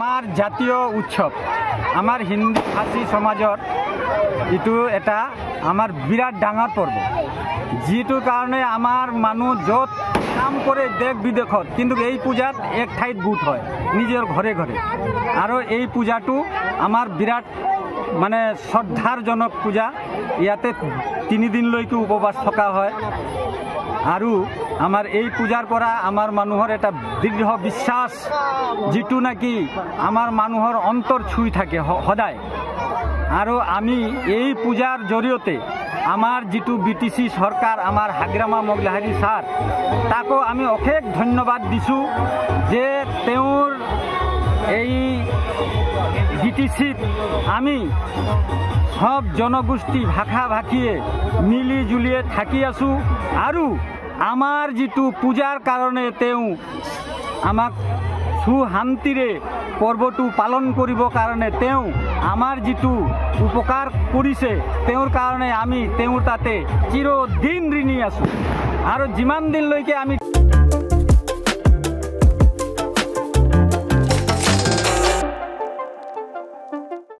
আমাৰ জাতীয় উৎসব আমাৰ হিন্দু ভাষী সমাজৰ ইটো এটা আমাৰ বিৰাট ডাঙৰ পৰ্ব যিটো কাৰণে আমাৰ মানুহ য'ত কাম কৰে দেশ বিদেশত কিন্তু এই পূজাত এক ঠাইত গোট হয় নিজৰ ঘৰে ঘৰে আৰু এই পূজাটো আমাৰ বিৰাট মানে শ্ৰদ্ধাৰজনক পূজা ইয়াতে 3 দিনলৈকে উপবাস থকা হয় আৰু আমাৰ এই পূজাৰ পৰা আমাৰ মানুহৰ এটা দৃঢ় বিশ্বাস যেটো নাকি আমাৰ মানুহৰ অন্তৰ ছুই থাকে সদায় আৰু আমি এই পূজাৰ জৰিয়তে আমাৰ যেটো বিটিসি সৰকাৰ আমাৰ হাগ্ৰামা মগলাহাৰী স্যাৰ তাকো আমি অশেষ ধন্যবাদ দিছো যে তেওঁৰ এই বিটিসিত আমি সব জনগোষ্ঠী ভাষা ভাষীয়ে মিলি জুলিয়ে থাকি আছো আৰু আমাৰ যেটো পূজাৰ কাৰণে তেওঁ আমাক সুশান্তিৰে পৰ্বটো পালন কৰিব কাৰণে তেওঁ আমাৰ যেটো উপকাৰ কৰিছে তেওঁৰ কাৰণে আমি তেওঁৰ তাতে চিৰদিন ঋণী আছো আৰু যিমান দিনলৈকে আমি